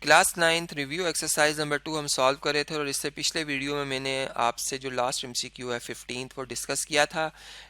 Class 9th review exercise number 2 हम solve कर रहे थे और इससे पिछले वीडियो में मैंने आपसे जो लास्ट एमसीक्यू है 15th वो डिस्कस किया था,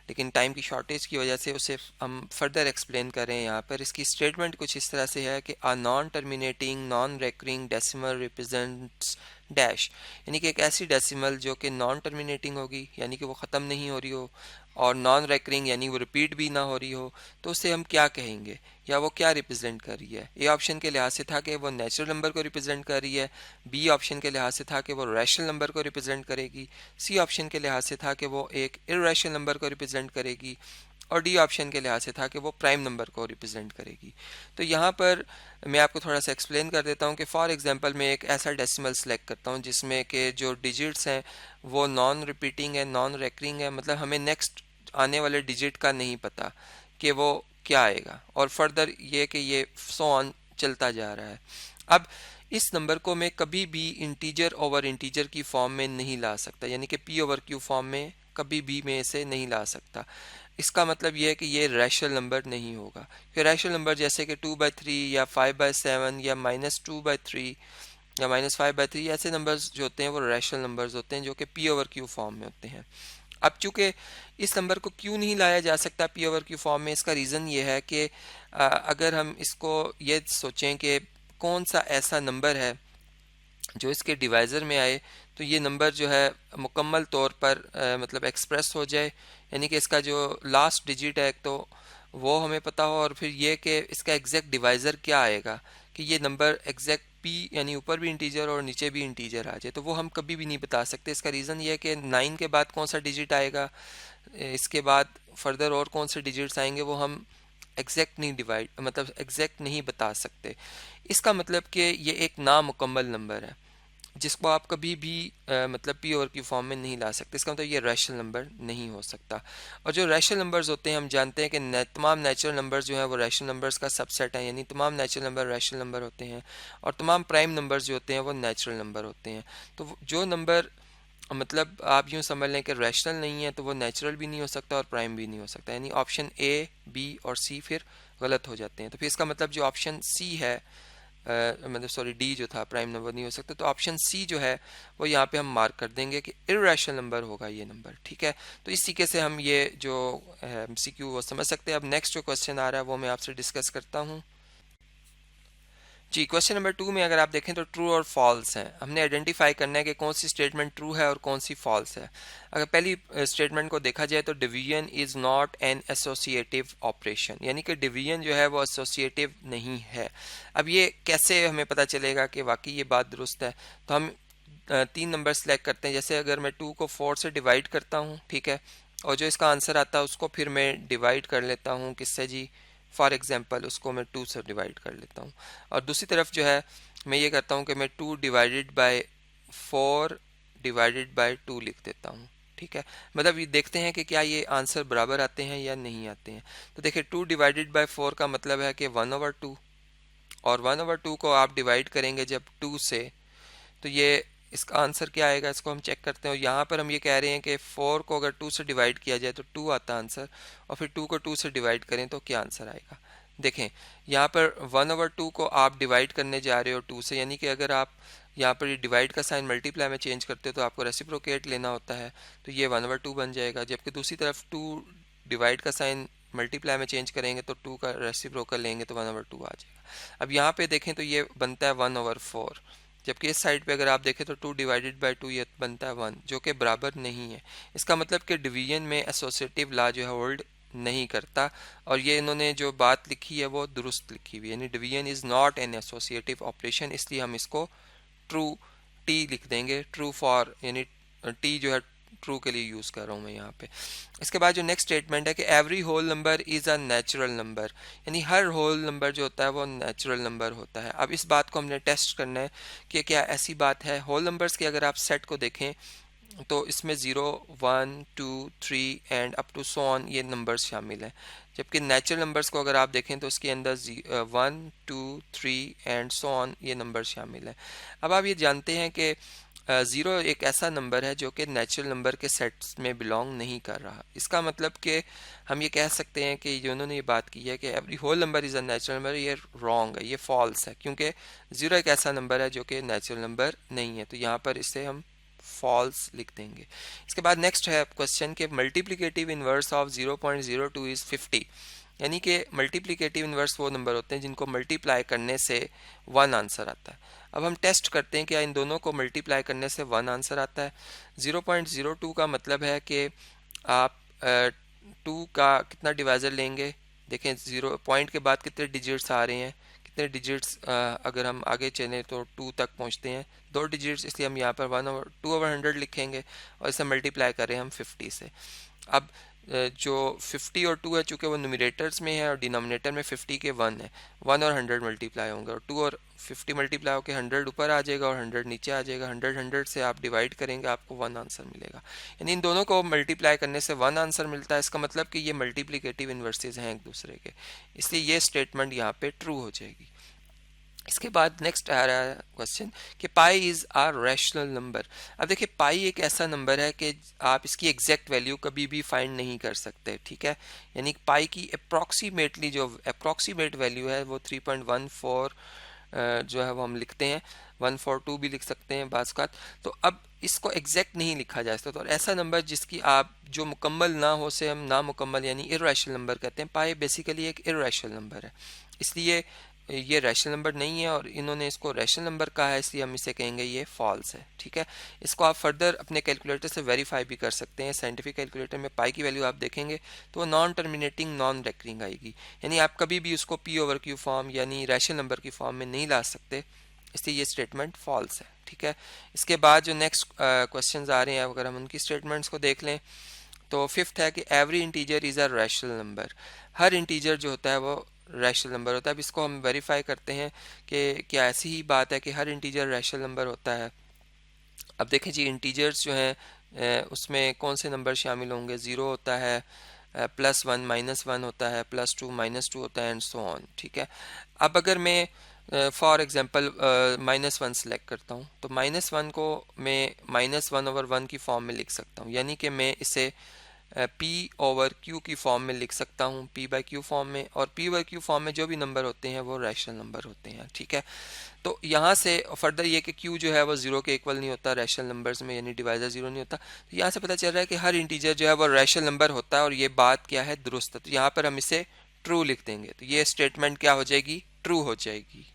लेकिन टाइम की शॉर्टेज की वजह से उसे हम फर्दर एक्सप्लेन कर रहे हैं। यहाँ पर इसकी स्टेटमेंट कुछ इस तरह से है कि a non terminating non recurring decimal represents dash, यानी कि एक ऐसी डेसिमल जो कि नॉन टर्मिनेटिंग होगी, यानी कि वो ख़त्म नहीं हो रही हो, और नॉन रेकरिंग यानी वो रिपीट भी ना हो रही हो, तो उसे हम क्या कहेंगे या वो क्या रिप्रेजेंट कर रही है। ए ऑप्शन के लिहाज से था कि वो नेचुरल नंबर को रिप्रेजेंट कर रही है, बी ऑप्शन के लिहाज से था कि वो रैशनल नंबर को रिप्रेजेंट करेगी, सी ऑप्शन के लिहाज से था कि वो एक इरेशनल नंबर को रिप्रेजेंट करेगी, और डी ऑप्शन के लिहाज से था कि वो प्राइम नंबर को रिप्रेजेंट करेगी। तो यहाँ पर मैं आपको थोड़ा सा एक्सप्लेन कर देता हूँ कि फॉर एग्जांपल मैं एक ऐसा डेसिमल सेलेक्ट करता हूँ जिसमें कि जो डिजिट्स हैं वो नॉन रिपीटिंग है, नॉन रेकरिंग है, मतलब हमें नेक्स्ट आने वाले डिजिट का नहीं पता कि वो क्या आएगा, और फर्दर ये कि ये सो ऑन चलता जा रहा है। अब इस नंबर को मैं कभी भी इंटीजर ओवर इंटीजर की फॉर्म में नहीं ला सकता, यानी कि पी ओवर क्यू फॉर्म में कभी भी मैं इसे नहीं ला सकता। इसका मतलब यह है कि ये रैशनल नंबर नहीं होगा, कि रैशनल नंबर जैसे कि 2/3 या 5/7 या -2/3 या -5/3, ऐसे नंबर्स जो होते हैं वो रैशनल नंबर्स होते हैं जो कि पी ओवर क्यू फॉर्म में होते हैं। अब चूंकि इस नंबर को क्यों नहीं लाया जा सकता पी ओवर क्यू फॉर्म में, इसका रीज़न ये है कि अगर हम इसको ये सोचें कि कौन सा ऐसा नंबर है जो इसके डिवाइज़र में आए तो ये नंबर जो है मुकम्मल तौर पर मतलब एक्सप्रेस हो जाए, यानी कि इसका जो लास्ट डिजिट है तो वो हमें पता हो, और फिर ये कि इसका एग्जैक्ट डिवाइज़र क्या आएगा, कि ये नंबर एग्जैक्ट पी यानी ऊपर भी इंटीजर और नीचे भी इंटीजर आ जाए, तो वो हम कभी भी नहीं बता सकते। इसका रीज़न ये है कि 9 के बाद कौन सा डिजिट आएगा, इसके बाद फर्दर और कौन से डिजिट्स आएंगे, वो हम एग्जैक्ट नहीं डिवाइड मतलब एग्जैक्ट नहीं बता सकते। इसका मतलब कि ये एक नामुकम्मल नंबर है जिसको आप कभी भी मतलब पी ओवर की फॉर्म में नहीं ला सकते। इसका मतलब ये रैशनल नंबर नहीं हो सकता। और जो रैशनल नंबर्स होते हैं हम जानते हैं कि तमाम नेचुरल नंबर्स जो हैं वो रैशनल नंबर्स का सबसेट है, यानी तमाम नेचुरल नंबर रैशनल नंबर होते हैं, और तमाम प्राइम नंबर्स जो होते हैं वो नेचुरल नंबर होते हैं। तो जो नंबर मतलब आप यूँ समझ लें कि रैशनल नहीं है तो वो नेचुरल भी नहीं हो सकता और प्राइम भी नहीं हो सकता, यानी ऑप्शन ए, बी और सी फिर गलत हो जाते हैं। तो फिर इसका मतलब जो ऑप्शन सी है मतलब सॉरी डी जो था प्राइम नंबर नहीं हो सकता, तो ऑप्शन सी जो है वो यहाँ पे हम मार्क कर देंगे कि इरेशनल नंबर होगा ये नंबर। ठीक है, तो इस तरीके से हम ये जो एमसीक्यू वो समझ सकते हैं। अब नेक्स्ट जो क्वेश्चन आ रहा है वो मैं आपसे डिस्कस करता हूँ। जी, क्वेश्चन नंबर 2 में अगर आप देखें तो ट्रू और फॉल्स हैं। हमने आइडेंटिफाई करना है कि कौन सी स्टेटमेंट ट्रू है और कौन सी फॉल्स है। अगर पहली स्टेटमेंट को देखा जाए तो division is not an associative operation, यानी कि डिवीजन जो है वो एसोसिएटिव नहीं है। अब ये कैसे हमें पता चलेगा कि वाकई ये बात दुरुस्त है, तो हम 3 नंबर सेलेक्ट करते हैं। जैसे अगर मैं 2 को 4 से डिवाइड करता हूँ, ठीक है, और जो इसका आंसर आता है उसको फिर मैं डिवाइड कर लेता हूँ किससे जी, फॉर एग्जांपल उसको मैं 2 से डिवाइड कर लेता हूँ। और दूसरी तरफ जो है मैं ये करता हूँ कि मैं 2 डिवाइडेड बाय 4 डिवाइडेड बाय 2 लिख देता हूँ। ठीक है, मतलब ये देखते हैं कि क्या ये आंसर बराबर आते हैं या नहीं आते हैं। तो देखिए 2 डिवाइडेड बाय 4 का मतलब है कि 1/2, और 1/2 को आप डिवाइड करेंगे जब 2 से, तो ये इसका आंसर क्या आएगा, इसको हम चेक करते हैं। और यहाँ पर हम ये कह रहे हैं कि 4 को अगर 2 से डिवाइड किया जाए तो 2 आता आंसर, और फिर 2 को 2 से डिवाइड करें तो क्या आंसर आएगा। देखें यहाँ पर 1/2 को आप डिवाइड करने जा रहे हो 2 से, यानी कि अगर आप यहाँ पर ये डिवाइड का साइन मल्टीप्लाई में चेंज करते हो तो आपको रेसिप्रोकेट लेना होता है, तो ये 1/2 बन जाएगा। जबकि दूसरी तरफ 2 डिवाइड का साइन मल्टीप्लाई में चेंज करेंगे तो 2 का रेसिप्रोकल लेंगे तो 1/2 आ जाएगा। अब यहाँ पे देखें तो ये बनता है 1/4, जबकि इस साइड पे अगर आप देखें तो 2 डिवाइडेड बाय 2 ये बनता है 1, जो कि बराबर नहीं है। इसका मतलब कि डिवीजन में एसोसिएटिव लॉ जो है होल्ड नहीं करता, और ये इन्होंने जो बात लिखी है वो दुरुस्त लिखी हुई है, यानी division is not an associative operation, इसलिए हम इसको ट्रू टी लिख देंगे, ट्रू फॉर, यानी टी जो है ट्रू के लिए यूज़ कर रहा हूँ मैं यहाँ पे। इसके बाद जो नेक्स्ट स्टेटमेंट है कि every whole number is a natural number, यानी हर होल नंबर जो होता है वो नेचुरल नंबर होता है। अब इस बात को हमने टेस्ट करना है कि क्या ऐसी बात है। होल नंबर्स के अगर आप सेट को देखें तो इसमें 0, 1, 2, 3 and up to so on ये नंबर्स शामिल हैं, जबकि नेचुरल नंबर्स को अगर आप देखें तो उसके अंदर 1, 2, 3 एंड सो ऑन ये नंबर्स शामिल हैं। अब आप ये जानते हैं कि ज़ीरो एक ऐसा नंबर है जो कि नेचुरल नंबर के सेट्स में बिलोंग नहीं कर रहा। इसका मतलब कि हम ये कह सकते हैं कि जो उन्होंने ये बात की है कि every whole number is a natural number, ये रॉन्ग है, ये फॉल्स है, क्योंकि ज़ीरो एक ऐसा नंबर है जो कि नेचुरल नंबर नहीं है। तो यहाँ पर इसे हम फॉल्स लिख देंगे। इसके बाद नेक्स्ट है क्वेश्चन के मल्टीप्लिकेटिव इनवर्स ऑफ 0.02 इज़ 50, यानी कि मल्टीप्लिकेटिव इनवर्स वो नंबर होते हैं जिनको मल्टीप्लाई करने से वन आंसर आता है। अब हम टेस्ट करते हैं कि इन दोनों को मल्टीप्लाई करने से वन आंसर आता है। 0.02 का मतलब है कि आप टू का कितना डिवाइज़र लेंगे, देखें जीरो पॉइंट के बाद कितने डिजिट्स आ रहे हैं, कितने डिजिट्स अगर हम आगे चलें तो टू तक पहुंचते हैं, दो डिजिट्स, इसलिए हम यहाँ पर 1/2 लिखेंगे और इसे मल्टीप्लाई करें हम 50 से। अब जो 50 और 2 है, चूँकि वो न्यूमरेटर्स में है और डिनोमिनेटर में 50 के 1 है, 1 और 100 मल्टीप्लाई होंगे और 2 और 50 मल्टीप्लाई होकर 100 ऊपर आ जाएगा और 100 नीचे आ जाएगा। 100 से आप डिवाइड करेंगे, आपको 1 आंसर मिलेगा। यानी इन दोनों को मल्टीप्लाई करने से 1 आंसर मिलता है। इसका मतलब कि ये मल्टीप्लिकेटिव इन्वर्सेस हैं एक दूसरे के, इसलिए ये स्टेटमेंट यहाँ पे ट्रू हो जाएगी। इसके बाद नेक्स्ट आ रहा है क्वेश्चन कि पाई इज़ आ रैशनल नंबर। अब देखिए पाई एक ऐसा नंबर है कि आप इसकी एग्जैक्ट वैल्यू कभी भी फाइंड नहीं कर सकते, ठीक है। यानी पाई की अप्रॉक्सीमेटली जो अप्रॉक्सीमेट वैल्यू है वो 3.14 जो है वो हम लिखते हैं, 142 भी लिख सकते हैं बाज़ का। तो अब इसको एग्जैक्ट नहीं लिखा जा सकता, तो ऐसा नंबर जिसकी आप जो मुकम्मल ना हो से हम ना मुकम्मल यानी इर्रेशनल नंबर कहते हैं। पाई बेसिकली एक इर्रेशनल नंबर है, इसलिए ये रैशनल नंबर नहीं है और इन्होंने इसको रैशनल नंबर कहा है, इसलिए हम इसे कहेंगे ये फॉल्स है, ठीक है। इसको आप फर्दर अपने कैलकुलेटर से वेरीफाई भी कर सकते हैं। साइंटिफिक कैलकुलेटर में पाई की वैल्यू आप देखेंगे तो वो नॉन टर्मिनेटिंग नॉन रेकरिंग आएगी, यानी आप कभी भी उसको पी ओवर क्यू फॉर्म यानी रैशनल नंबर की फॉर्म में नहीं ला सकते, इसलिए ये स्टेटमेंट फॉल्स है, ठीक है। इसके बाद जो नेक्स्ट क्वेश्चन आ रहे हैं अगर हम उनकी स्टेटमेंट्स को देख लें तो फिफ्थ है कि every integer is a rational number. Her integer जो होता है वो रैशनल नंबर होता है। अब इसको हम वेरीफाई करते हैं कि क्या ऐसी ही बात है कि हर इंटीजर रैशनल नंबर होता है। अब देखें जी, इंटीजर्स जो हैं उसमें कौन से नंबर शामिल होंगे। ज़ीरो होता है, +1 -1 होता है, +2 -2 होता है एंड सो ऑन, ठीक है। अब अगर मैं फॉर एग्जांपल -1 सेलेक्ट करता हूँ तो -1 को मैं -1/1 की फॉर्म में लिख सकता हूँ, यानी कि मैं इसे P ओवर Q की फॉर्म में लिख सकता हूँ, P/Q फॉर्म में। और P/Q फॉर्म में जो भी नंबर होते हैं वो रैशनल नंबर होते हैं, ठीक है। तो यहाँ से फर्दर ये कि Q जो है वो ज़ीरो के इक्वल नहीं होता रैशनल नंबर्स में, यानी डिवाइजर ज़ीरो नहीं होता। तो यहाँ से पता चल रहा है कि हर इंटीजर जो है वो रैशनल नंबर होता है और ये बात क्या है, दुरुस्त है। तो यहाँ पर हम इसे ट्रू लिख देंगे, तो ये स्टेटमेंट क्या हो जाएगी, ट्रू हो जाएगी।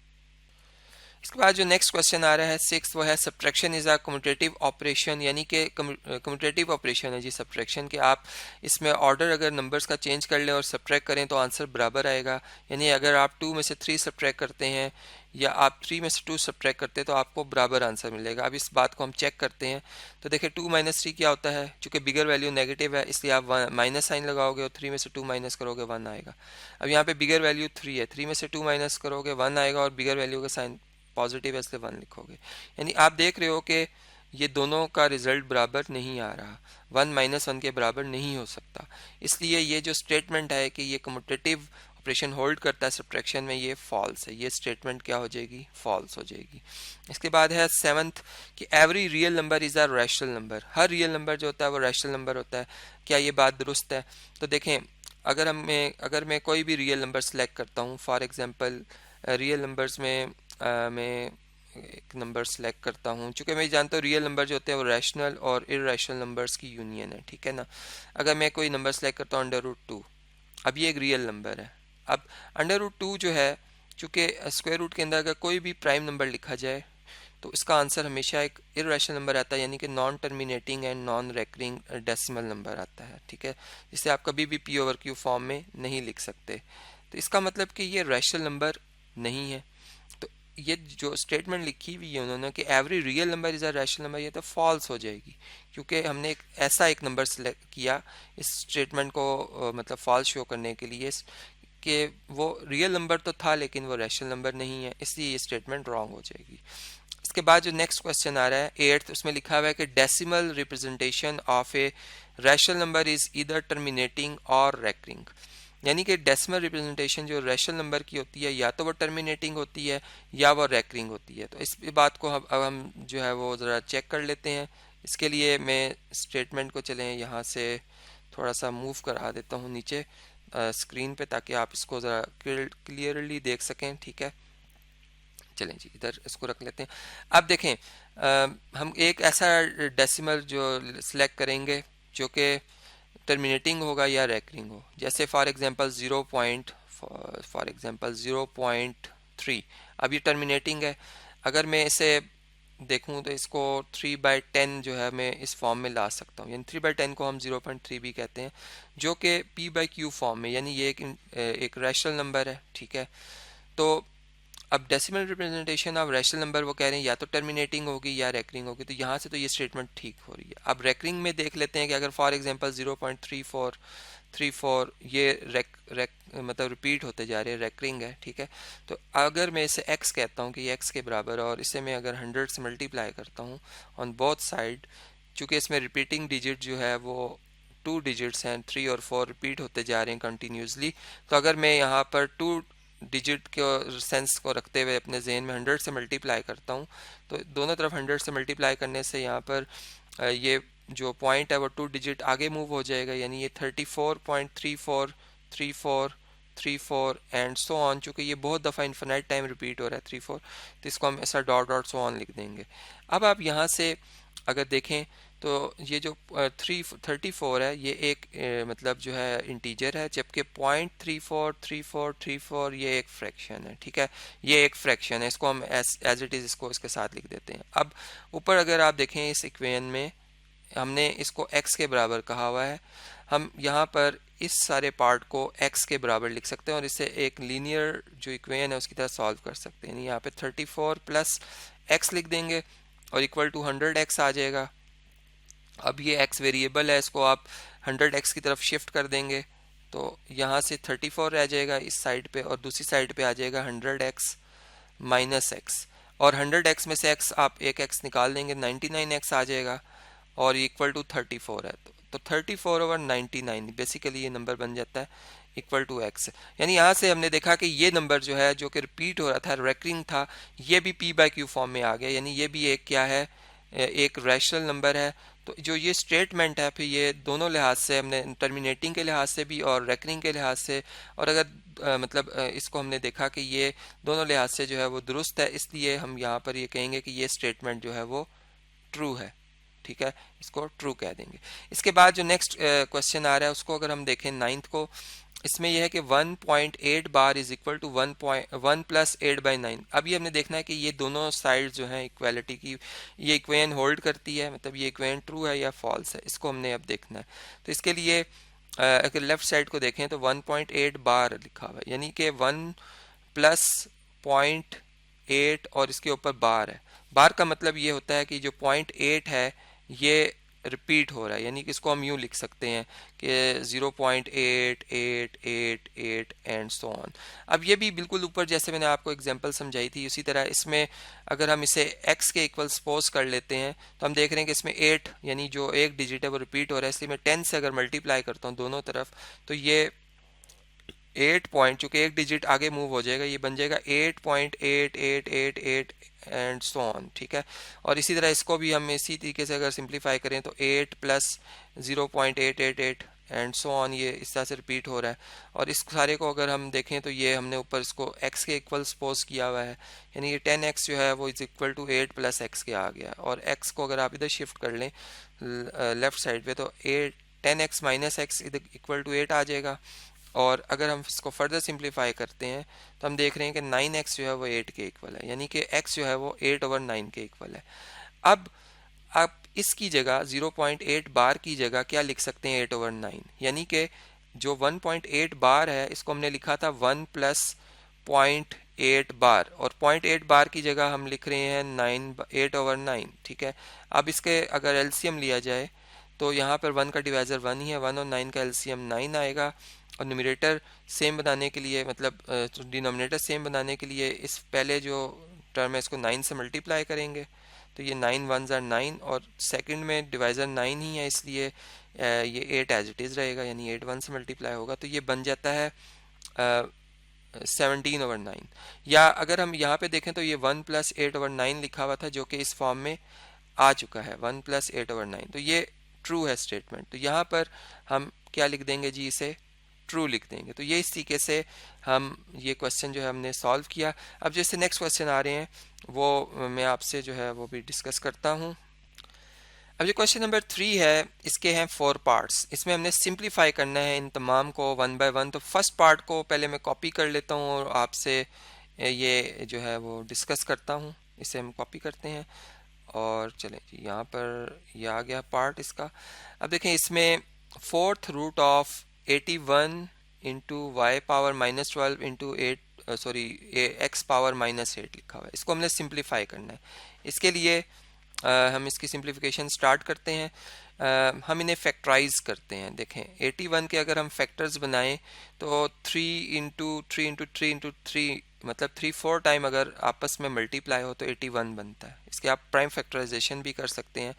इसके बाद जो नेक्स्ट क्वेश्चन आ रहा है सिक्स, वो है subtraction is a commutative operation, यानी कि कम्यूटेटिव ऑपरेशन है जी सब्ट्रैक्शन के। आप इसमें ऑर्डर अगर नंबर्स का चेंज कर लें और सब्ट्रैक्ट करें तो आंसर बराबर आएगा। यानी अगर आप 2 में से 3 सब्ट्रैक्ट करते हैं या आप 3 में से 2 सब्ट्रैक्ट करते हैं तो आपको बराबर आंसर मिलेगा। अब इस बात को हम चेक करते हैं तो देखिए 2 - 3 क्या होता है, चूँकि बिगर वैल्यू नेगेटिव है इसलिए आप माइनस साइन लगाओगे और 3 में से 2 माइनस करोगे 1 आएगा। अब यहाँ पे बिगर वैल्यू 3 है, 3 में से 2 माइनस करोगे 1 आएगा और बिगर वैल्यू का साइन पॉजिटिव है इसलिए 1 लिखोगे। यानी आप देख रहे हो कि ये दोनों का रिजल्ट बराबर नहीं आ रहा, 1 - 1 के बराबर नहीं हो सकता। इसलिए ये जो स्टेटमेंट है कि ये कम्यूटेटिव ऑपरेशन होल्ड करता है सब्ट्रैक्शन में, ये फॉल्स है। ये स्टेटमेंट क्या हो जाएगी, फॉल्स हो जाएगी। इसके बाद है सेवंथ कि every real number is a rational number. Her real number जो होता है वो रैशनल नंबर होता है। क्या ये बात दुरुस्त है? तो देखें, अगर मैं कोई भी रियल नंबर सेलेक्ट करता हूँ, फॉर एग्जांपल रियल नंबर्स में मैं एक नंबर सेलेक्ट करता हूँ, चूँकि मैं जानता हूँ रियल नंबर जो होते हैं वो रैशनल और इररेशनल नंबर्स की यूनियन है, ठीक है ना। अगर मैं कोई नंबर सेलेक्ट करता हूँ √2, अब ये एक रियल नंबर है। अब √2 जो है, चूँकि स्क्वायर रूट के अंदर अगर कोई भी प्राइम नंबर लिखा जाए तो इसका आंसर हमेशा एक इररेशनल नंबर आता है, यानी कि non terminating and non recurring decimal number आता है, ठीक है, जिसे आप कभी भी P/Q फॉर्म में नहीं लिख सकते। तो इसका मतलब कि ये रैशनल नंबर नहीं है। तो ये जो स्टेटमेंट लिखी हुई है उन्होंने कि every real number is a rational number, ये तो फॉल्स हो जाएगी, क्योंकि हमने ऐसा एक नंबर सेलेक्ट किया इस स्टेटमेंट को मतलब फॉल्स शो करने के लिए कि वो रियल नंबर तो था लेकिन वो रैशनल नंबर नहीं है, इसलिए ये स्टेटमेंट रॉन्ग हो जाएगी। इसके बाद जो नेक्स्ट क्वेश्चन आ रहा है एट्थ, उसमें लिखा हुआ है कि decimal representation of a rational number is either terminating और रेकरिंग। यानी कि डेसिमल रिप्रेजेंटेशन जो रैशनल नंबर की होती है या तो वो टर्मिनेटिंग होती है या वो रैकरिंग होती है। तो इस बात को अब हम जो है वो ज़रा चेक कर लेते हैं। इसके लिए मैं स्टेटमेंट को चलें यहाँ से थोड़ा सा मूव करा देता हूँ नीचे स्क्रीन पे, ताकि आप इसको ज़रा क्लियरली देख सकें। ठीक है, चलें जी इधर इसको रख लेते हैं। अब देखें हम एक ऐसा डेसिमल जो सिलेक्ट करेंगे जो कि टर्मिनेटिंग होगा या रैकरिंग हो। जैसे फॉर एग्जांपल 0.3। अब ये टर्मिनेटिंग है। अगर मैं इसे देखूं तो इसको 3/10 जो है मैं इस फॉर्म में ला सकता हूँ, यानी 3/10 को हम 0.3 भी कहते हैं, जो कि p/q फॉर्म में, यानी ये एक रैशनल नंबर है। ठीक है, तो अब decimal representation of rational number वो कह रहे हैं या तो टर्मिनेटिंग होगी या रैकरिंग होगी। तो यहाँ से तो ये स्टेटमेंट ठीक हो रही है। अब रैकरिंग में देख लेते हैं कि अगर फॉर एग्जांपल 0.3434 ये रैक मतलब रिपीट होते जा रहे हैं, रैकरिंग है। ठीक है, तो अगर मैं इसे x कहता हूँ कि ये x के बराबर है, और इसे मैं अगर 100 से मल्टीप्लाई करता हूँ ऑन बोथ साइड, चूँकि इसमें रिपीटिंग डिजिट जो है वो 2 डिजिट्स हैं, 3 और 4 रिपीट होते जा रहे हैं कंटिन्यूसली। तो अगर मैं यहाँ पर 2 डिजिट के सेंस को रखते हुए अपने जहन में 100 से मल्टीप्लाई करता हूँ, तो दोनों तरफ 100 से मल्टीप्लाई करने से यहाँ पर ये जो पॉइंट है वो 2 डिजिट आगे मूव हो जाएगा, यानी ये 34.343434 एंड सो ऑन। चूँकि ये बहुत दफ़ा इन्फिनाइट टाइम रिपीट हो रहा है 34, तो इसको हम ऐसा डॉट डॉट सो ऑन लिख देंगे। अब आप यहाँ से अगर देखें तो ये जो 34 है ये एक मतलब जो है इंटीजर है, जबकि 0.343434 ये एक फ्रैक्शन है। ठीक है, ये एक फ्रैक्शन है, इसको हम एज इट इज़ इसको इसके साथ लिख देते हैं। अब ऊपर अगर आप देखें इस इक्वेशन में हमने इसको x के बराबर कहा हुआ है। हम यहाँ पर इस सारे पार्ट को x के बराबर लिख सकते हैं और इसे एक लीनियर जो इक्वेशन है उसकी तरह सॉल्व कर सकते हैं। यहाँ पे 34 प्लस x लिख देंगे और इक्वल टू 100x आ जाएगा। अब ये x वेरिएबल है, इसको आप 100x की तरफ शिफ्ट कर देंगे तो यहाँ से 34 रह जाएगा इस साइड पे, और दूसरी साइड पे आ जाएगा 100x माइनस x, और 100x में से x आप एक x निकाल देंगे 99x आ जाएगा, और इक्वल टू 34 है। तो 34/99 बेसिकली ये नंबर बन जाता है इक्वल टू x। यानी यहाँ से हमने देखा कि ये नंबर जो है जो कि रिपीट हो रहा था, रेकरिंग था, ये भी p/q फॉर्म में आ गया, यानी ये भी एक क्या है, एक रैशनल नंबर है। तो जो ये स्टेटमेंट है फिर ये दोनों लिहाज से हमने टर्मिनेटिंग के लिहाज से भी और रेकरिंग के लिहाज से, और अगर मतलब इसको हमने देखा कि ये दोनों लिहाज से जो है वो दुरुस्त है, इसलिए हम यहाँ पर ये कहेंगे कि ये स्टेटमेंट जो है वो ट्रू है। ठीक है, इसको ट्रू कह देंगे। इसके बाद जो नेक्स्ट क्वेश्चन आ रहा है उसको अगर हम देखें 9th को, इसमें यह है कि 1.8 बार इज इक्वल टू 1 प्लस 8/9। अभी हमने देखना है कि ये दोनों साइड जो हैं इक्वालिटी की, ये इक्वेशन होल्ड करती है, मतलब ये इक्वेशन ट्रू है या फॉल्स है, इसको हमने अब देखना है। तो इसके लिए अगर लेफ्ट साइड को देखें तो 1.8 बार लिखा हुआ है, यानी कि 1 प्लस 0.8 और इसके ऊपर बार है। बार का मतलब ये होता है कि जो 0.8 है ये रिपीट हो रहा है, यानी कि इसको हम यूँ लिख सकते हैं कि 0.8888 एंड सो ऑन। अब ये भी बिल्कुल ऊपर जैसे मैंने आपको एग्जांपल समझाई थी उसी तरह इसमें अगर हम इसे x के इक्वल सपोज कर लेते हैं तो हम देख रहे हैं कि इसमें 8 यानी जो एक डिजिट है वो रिपीट हो रहा है, इसलिए मैं 10 से अगर मल्टीप्लाई करता हूँ दोनों तरफ तो ये 8 पॉइंट, चूँकि एक डिजिट आगे मूव हो जाएगा, ये बन जाएगा 8.8888 एंड सो ऑन। ठीक है, और इसी तरह इसको भी हम इसी तरीके से अगर सिंप्लीफाई करें तो 8 प्लस 0.888 एंड सो ऑन, ये इस तरह से रिपीट हो रहा है। और इस सारे को अगर हम देखें तो ये हमने ऊपर इसको x के इक्वल सपोज किया हुआ है, यानी ये 10x जो है वो is equal to 8 plus x के आ गया, और x को अगर आप इधर शिफ्ट कर लें लेफ्ट साइड पे तो 10x माइनस एक्स इधर इक्वल टू 8 आ जाएगा। और अगर हम इसको फर्दर सिंप्लीफाई करते हैं तो हम देख रहे हैं कि 9x जो है वो 8 के इक्वल है, यानी कि x जो है वो 8/9 के इक्वल है। अब आप इसकी जगह 0.8 बार की जगह क्या लिख सकते हैं 8/9, यानी कि जो 1.8 बार है इसको हमने लिखा था 1 प्लस 0.8 बार, और 0.8 बार की जगह हम लिख रहे हैं 8/9। ठीक है, अब इसके अगर एलसीएम लिया जाए तो यहाँ पर 1 का डिवाइज़र 1 ही है, 1 और 9 का एलसीएम 9 आएगा, और न्यूमरेटर सेम बनाने के लिए मतलब डिनोमिनेटर सेम बनाने के लिए इस पहले जो टर्म है इसको 9 से मल्टीप्लाई करेंगे तो ये 9 1s are 9 और सेकंड में डिवाइज़र 9 ही है, इसलिए ये 8 एज इट इज़ रहेगा, यानी 8 1 से मल्टीप्लाई होगा तो ये बन जाता है 17/9। या अगर हम यहाँ पे देखें तो ये 1 + 8/9 लिखा हुआ था जो कि इस फॉर्म में आ चुका है, 1 + 8/9, तो ये ट्रू है स्टेटमेंट। तो यहाँ पर हम क्या लिख देंगे जी, इसे ट्रू लिख देंगे। तो ये इस तरीके से हम ये क्वेश्चन जो है हमने सॉल्व किया। अब जैसे नेक्स्ट क्वेश्चन आ रहे हैं वो मैं आपसे जो है वो भी डिस्कस करता हूँ। अब जो क्वेश्चन नंबर 3 है, इसके हैं 4 पार्ट्स। इसमें हमने सिंप्लीफाई करना है इन तमाम को 1 बाय 1। तो फर्स्ट पार्ट को पहले मैं कॉपी कर लेता हूँ और आपसे ये जो है वो डिस्कस करता हूँ। इसे हम कॉपी करते हैं और चलें जी, यहाँ पर ये आ गया पार्ट इसका। अब देखें इसमें 4th root of 81 into y power -12 into 8 sorry x power -8 लिखा हुआ है। इसको हमने सिंप्लीफाई करना है। इसके लिए हम इसकी सिंप्लीफिकेशन स्टार्ट करते हैं। हम इन्हें फैक्टराइज करते हैं। देखें 81 के अगर हम फैक्टर्स बनाएं तो 3 इंटू 3 इंटू 3 इंटू 3 मतलब 3-4 टाइम अगर आपस में मल्टीप्लाई हो तो 81 बनता है। इसके आप प्राइम फैक्टराइजेशन भी कर सकते हैं।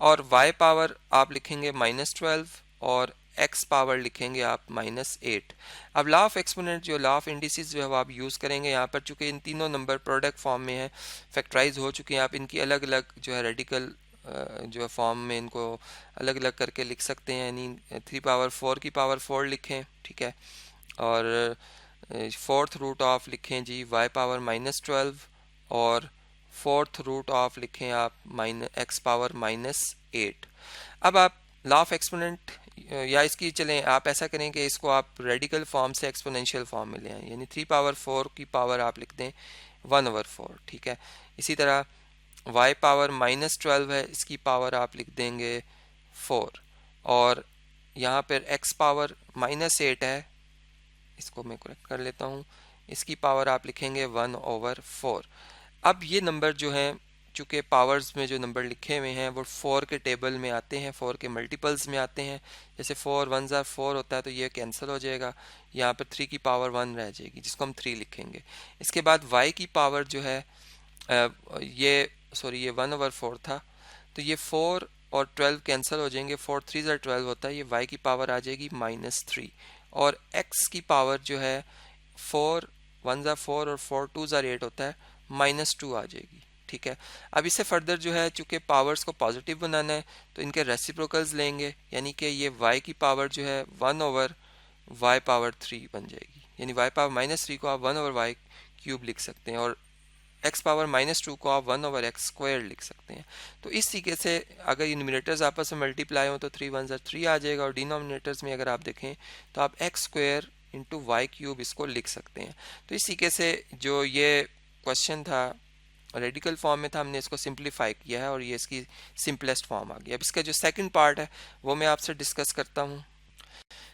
और y पावर आप लिखेंगे -12 और x पावर लिखेंगे आप -8। अब लॉ ऑफ एक्सपोनेंट जो लॉ ऑफ इंडिसेस जो है वो आप यूज़ करेंगे। यहाँ पर चूंकि इन तीनों नंबर प्रोडक्ट फॉर्म में है, फैक्टराइज हो चुके हैं, आप इनकी अलग अलग जो है रेडिकल जो है फॉर्म में इनको अलग अलग करके लिख सकते हैं। यानी 3 की पावर 4 लिखें, ठीक है, और 4th रूट ऑफ लिखें जी y पावर -12 और 4th रूट ऑफ लिखें आप x पावर -8। अब आप लॉ ऑफ एक्सपोनेंट या इसकी चलें आप ऐसा करें कि इसको आप रेडिकल फॉर्म से एक्सपोनेंशियल फॉर्म में ले आएं, यानी 3 की पावर आप लिख दें 1/4, ठीक है। इसी तरह y पावर -12 है, इसकी पावर आप लिख देंगे 4 और यहाँ पर x पावर -8 है, इसको मैं करेक्ट कर लेता हूँ, इसकी पावर आप लिखेंगे 1/4। अब ये नंबर जो हैं चूँकि पावर्स में जो नंबर लिखे हुए हैं वो 4 के टेबल में आते हैं, 4 के मल्टीपल्स में आते हैं। जैसे 4 1s are 4 होता है तो ये कैंसिल हो जाएगा, यहाँ पर 3 की पावर 1 रह जाएगी जिसको हम 3 लिखेंगे। इसके बाद y की पावर जो है ये 1/4 था, तो ये 4 और 12 कैंसिल हो जाएंगे, 4 3s are 12 होता है, ये y की पावर आ जाएगी -3। और x की पावर जो है 4 1s are 4 और 4 2s are 8 होता है, -2 आ जाएगी, ठीक है। अब इससे फर्दर जो है चूंकि पावर्स को पॉजिटिव बनाना है तो इनके रेसिप्रोकल्स लेंगे, यानी कि ये y की पावर जो है 1/y पावर 3 बन जाएगी, यानी y पावर -3 को आप 1/y³ लिख सकते हैं और x पावर -2 को आप 1/x² लिख सकते हैं। तो इस तरीके से अगर ये न्यूमरेटर्स आपस में मल्टीप्लाई हो तो 3 1s are 3 आ जाएगा और डिनोमिनेटर्स में अगर आप देखें तो आप x² इंटू y³ इसको लिख सकते हैं। तो इस तरीके से जो ये क्वेश्चन था रेडिकल फॉर्म में था, हमने इसको सिंप्लीफाई किया है और ये इसकी सिंपलेस्ट फॉर्म आ गई। अब इसका जो सेकंड पार्ट है वो मैं आपसे डिस्कस करता हूँ।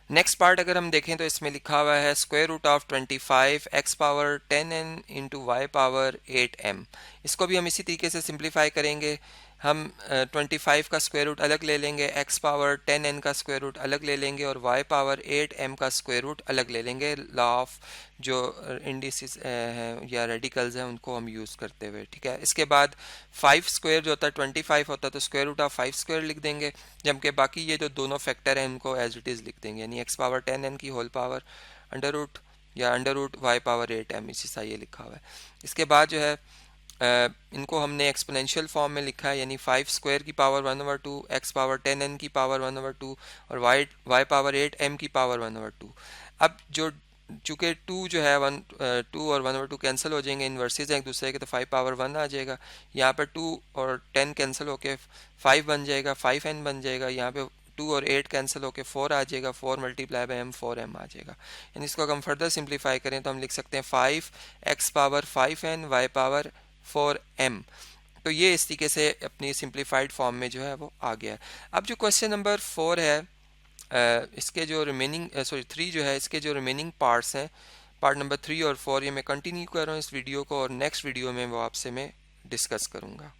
नेक्स्ट पार्ट अगर हम देखें तो इसमें लिखा हुआ है √25 x power 10n into y power 8m। इसको भी हम इसी तरीके से सिंप्लीफाई करेंगे। हम 25 का स्क्वायर रूट अलग ले लेंगे, x पावर 10n का स्क्वायर रूट अलग ले लेंगे और y पावर 8m का स्क्वायर रूट अलग ले लेंगे, लॉ ऑफ जो इंडिसेस हैं या रेडिकल्स हैं उनको हम यूज़ करते हुए, ठीक है। इसके बाद 5 स्क्वायर जो होता है 25 होता है तो स्क्वायर रूट ऑफ 5 स्क्वायर लिख देंगे, जबकि बाकी ये जो दोनों फैक्टर हैं उनको एज इट इज़ लिख देंगे, यानी x पावर 10n की होल पावर अंडर रूट या under root y power 8m, इसी सा ये लिखा हुआ है। इसके बाद जो है इनको हमने एक्सपोनेंशियल फॉर्म में लिखा है, यानी 5 स्क्वायर की पावर 1/2, x पावर 10n की पावर 1/2 और y पावर 8m की पावर 1/2। अब जो चूँकि 2 जो है 2 और 1/2 कैंसिल हो जाएंगे, इन्वर्सेस हैं एक दूसरे के, तो 5 पावर 1 आ जाएगा। यहाँ पर 2 और 10 कैंसिल होके 5 बन जाएगा, 5n बन जाएगा। यहाँ पे 2 और 8 कैंसिल होके 4 आ जाएगा, 4 मल्टीप्लाई बाय m 4m आ जाएगा। यानी इसको अगर हम फर्दर सिंप्लीफाई करें तो हम लिख सकते हैं 5 x power 5n y power 4m। तो ये इस तरीके से अपनी सिंप्लीफाइड फॉर्म में जो है वो आ गया। अब जो क्वेश्चन नंबर 4 है, इसके जो रिमेनिंग 3 जो है, इसके जो रिमेनिंग पार्ट्स हैं, पार्ट नंबर 3 और 4, ये मैं कंटिन्यू कर रहा हूँ इस वीडियो को और नेक्स्ट वीडियो में वो आपसे मैं डिस्कस करूँगा।